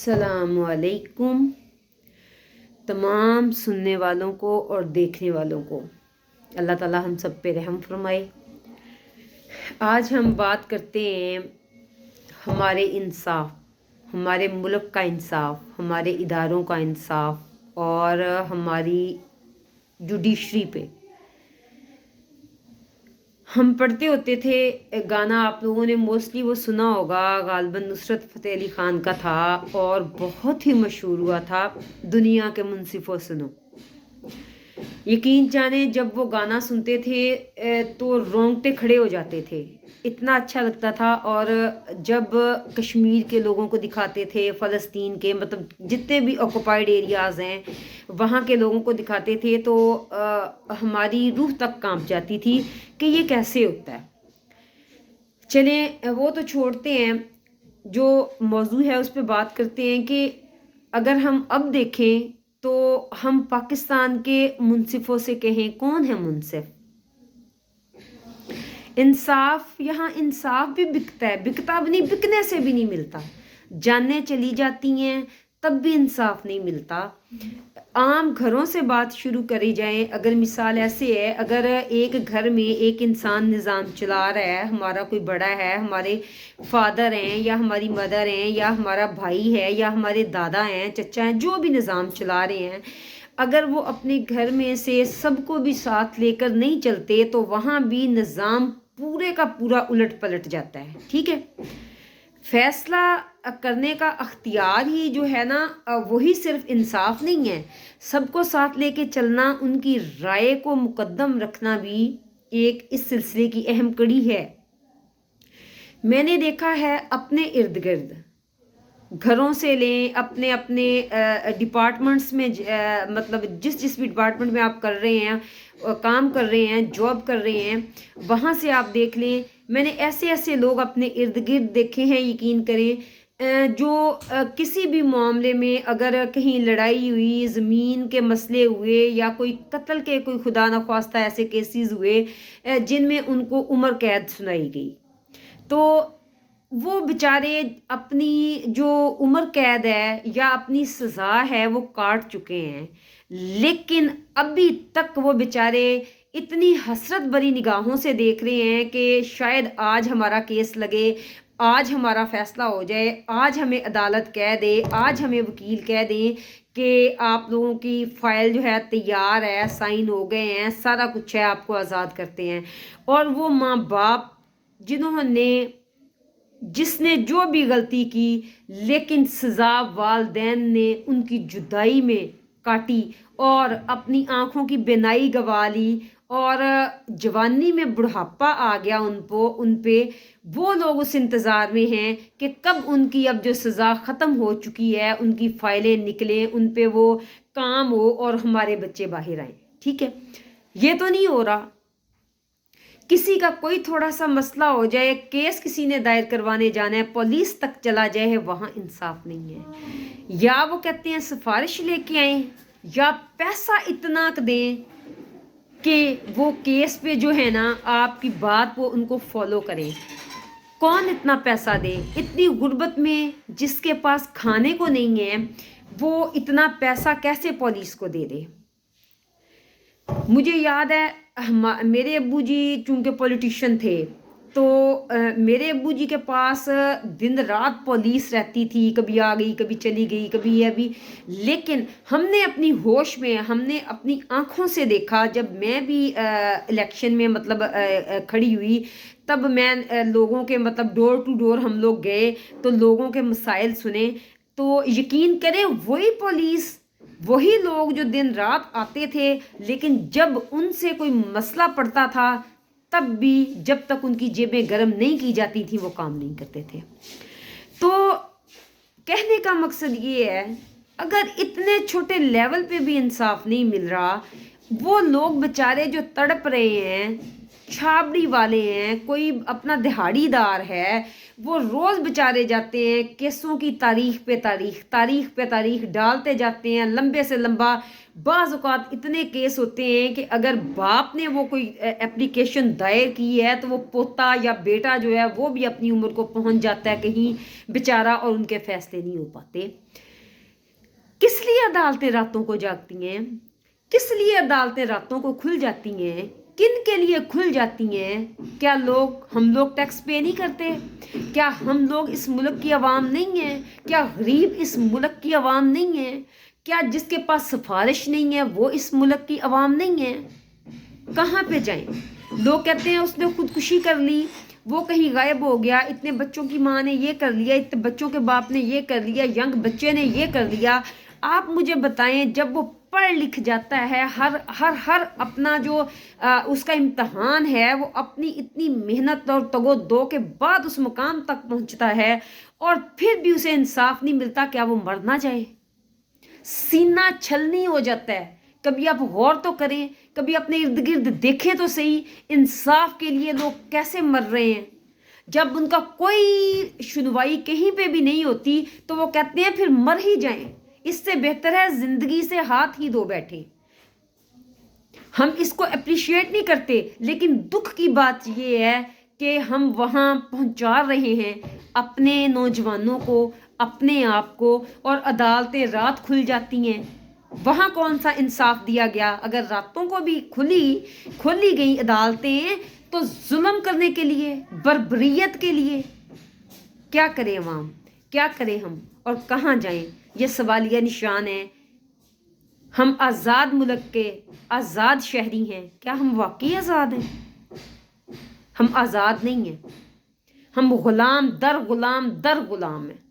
अस्सलाम वालेकुम तमाम सुनने वालों को और देखने वालों को। अल्लाह ताला हम सब पे रहम फरमाए। आज हम बात करते हैं हमारे इंसाफ, हमारे मुल्क का इंसाफ, हमारे इदारों का इंसाफ और हमारी जुडिशरी पे। हम पढ़ते होते थे गाना, आप लोगों ने मोस्टली वो सुना होगा, गालिबन नुसरत फ़तेह अली ख़ान का था और बहुत ही मशहूर हुआ था, दुनिया के मुनसिफ़ो सुनो। यकीन जाने जब वो गाना सुनते थे तो रोंगटे खड़े हो जाते थे, इतना अच्छा लगता था। और जब कश्मीर के लोगों को दिखाते थे, फ़लस्तीन के, मतलब जितने भी ऑक्युपाइड एरियाज़ हैं वहाँ के लोगों को दिखाते थे तो हमारी रूह तक कांप जाती थी कि ये कैसे होता है। चलें वो तो छोड़ते हैं, जो मौजू है उस पर बात करते हैं कि अगर हम अब देखें तो हम पाकिस्तान के मुनसिफ़ों से कहें, कौन है मुनसिफ़? इंसाफ, यहाँ इंसाफ भी बिकता है, बिकता भी नहीं, बिकने से भी नहीं मिलता। जानें चली जाती हैं तब भी इंसाफ नहीं मिलता। आम घरों से बात शुरू करी जाए, अगर मिसाल ऐसे है, अगर एक घर में एक इंसान निज़ाम चला रहा है, हमारा कोई बड़ा है, हमारे फादर हैं या हमारी मदर हैं या हमारा भाई है या हमारे दादा हैं, चचा हैं, जो भी निज़ाम चला रहे हैं, अगर वो अपने घर में से सबको भी साथ लेकर नहीं चलते तो वहाँ भी निज़ाम पूरे का पूरा उलट पलट जाता है। ठीक है, फैसला करने का अख्तियार ही जो है ना, वही सिर्फ इंसाफ नहीं है, सबको साथ लेके चलना, उनकी राय को मुकद्दम रखना भी एक इस सिलसिले की अहम कड़ी है। मैंने देखा है अपने इर्द गिर्द, घरों से लें, अपने अपने डिपार्टमेंट्स में, मतलब जिस भी डिपार्टमेंट में आप कर रहे हैं, काम कर रहे हैं, जॉब कर रहे हैं, वहाँ से आप देख लें, मैंने ऐसे ऐसे लोग अपने इर्द गिर्द देखे हैं, यकीन करें, जो किसी भी मामले में अगर कहीं लड़ाई हुई, ज़मीन के मसले हुए या कोई कत्ल के, कोई खुदा न ख्वास्ता ऐसे केसेस हुए जिनमें उनको उम्र कैद सुनाई गई, तो वो बेचारे अपनी जो उम्र कैद है या अपनी सज़ा है वो काट चुके हैं, लेकिन अभी तक वो बेचारे इतनी हसरत भरी निगाहों से देख रहे हैं कि शायद आज हमारा केस लगे, आज हमारा फैसला हो जाए, आज हमें अदालत कह दे, आज हमें वकील कह दें कि आप लोगों की फ़ाइल जो है तैयार है, साइन हो गए हैं, सारा कुछ है, आपको आज़ाद करते हैं। और वो माँ बाप जिसने जो भी गलती की, लेकिन सज़ा वालदैन ने उनकी जुदाई में काटी और अपनी आँखों की बिनाई गंवा ली और जवानी में बुढ़ापा आ गया उन पे, वो लोग उस इंतज़ार में हैं कि कब उनकी अब जो सज़ा ख़त्म हो चुकी है, उनकी फ़ाइलें निकलें, उन पे वो काम हो और हमारे बच्चे बाहर आएँ। ठीक है, ये तो नहीं हो रहा। किसी का कोई थोड़ा सा मसला हो जाए, केस किसी ने दायर करवाने जाना है, पुलिस तक चला जाए, वहाँ इंसाफ नहीं है। या वो कहते हैं सिफारिश लेके आए या पैसा इतना दें कि वो केस पे जो है ना आपकी बात वो उनको फॉलो करें। कौन इतना पैसा दे? इतनी गुर्बत में जिसके पास खाने को नहीं है, वो इतना पैसा कैसे पुलिस को दे दे? मुझे याद है मेरे अब्बू जी चूँकि पॉलिटिशियन थे, तो मेरे अब्बू जी के पास दिन रात पुलिस रहती थी, कभी आ गई, कभी चली गई, कभी ये भी। लेकिन हमने अपनी होश में, हमने अपनी आँखों से देखा, जब मैं भी इलेक्शन में मतलब खड़ी हुई, तब मैं लोगों के, मतलब डोर टू डोर हम लोग गए तो लोगों के मसाइल सुने, तो यकीन करें वही पुलिस, वही लोग जो दिन रात आते थे, लेकिन जब उनसे कोई मसला पड़ता था तब भी जब तक उनकी जेबें गर्म नहीं की जाती थी वो काम नहीं करते थे। तो कहने का मकसद ये है, अगर इतने छोटे लेवल पे भी इंसाफ नहीं मिल रहा, वो लोग बेचारे जो तड़प रहे हैं, छाबड़ी वाले हैं, कोई अपना दिहाड़ीदार है, وہ روز بچارے جاتے ہیں کیسوں کی تاریخ پہ تاریخ ڈالتے جاتے ہیں، لمبے سے لمبا. بعض اوقات اتنے کیس ہوتے ہیں کہ اگر باپ نے وہ کوئی اپلیکیشن دائر کی ہے تو وہ پوتا یا بیٹا جو ہے وہ بھی اپنی عمر کو پہنچ جاتا ہے کہیں بیچارہ، اور ان کے فیصلے نہیں ہو پاتے. کس لیے عدالتیں راتوں کو جاگتی ہیں؟ کس لیے عدالتیں راتوں کو کھل جاتی ہیں؟ کن کے لیے کھل جاتی ہیں؟ کیا ہم لوگ ٹیکس پے نہیں کرتے؟ کیا ہم لوگ اس ملک کی عوام نہیں ہیں؟ کیا غریب اس ملک کی عوام نہیں ہیں؟ کیا جس کے پاس سفارش نہیں ہے وہ اس ملک کی عوام نہیں ہے؟ کہاں پہ جائیں؟ لوگ کہتے ہیں اس نے خودکشی کر لی، وہ کہیں غائب ہو گیا، اتنے بچوں کی ماں نے یہ کر لیا، اتنے بچوں کے باپ نے یہ کر لیا، ینگ بچے نے یہ کر لیا. آپ مجھے بتائیں جب وہ پڑھ لکھ جاتا ہے، ہر اپنا جو اس کا امتحان ہے وہ اپنی اتنی محنت اور تگ و دو کے بعد اس مقام تک پہنچتا ہے اور پھر بھی اسے انصاف نہیں ملتا، کیا وہ مر نہ جائے؟ سینہ چھلنی ہو جاتا ہے. کبھی آپ غور تو کریں، کبھی اپنے ارد گرد دیکھیں تو صحیح، انصاف کے لیے لوگ کیسے مر رہے ہیں. جب ان کا کوئی سنوائی کہیں پہ بھی نہیں ہوتی تو وہ کہتے ہیں پھر مر ہی جائیں، اس سے بہتر ہے زندگی سے ہاتھ ہی دھو بیٹھے. ہم اس کو اپریشیٹ نہیں کرتے، لیکن دکھ کی بات یہ ہے کہ ہم وہاں پہنچا رہے ہیں اپنے نوجوانوں کو، اپنے آپ کو، اور عدالتیں رات کھل جاتی ہیں. وہاں کون سا انصاف دیا گیا؟ اگر راتوں کو بھی کھولی گئی عدالتیں تو ظلم کرنے کے لیے، بربریت کے لیے. کیا کریں عوام، کیا کریں ہم، اور کہاں جائیں؟ یہ سوالیہ نشان ہے. ہم آزاد ملک کے آزاد شہری ہیں، کیا ہم واقعی آزاد ہیں؟ ہم آزاد نہیں ہیں، ہم غلام در غلام ہیں.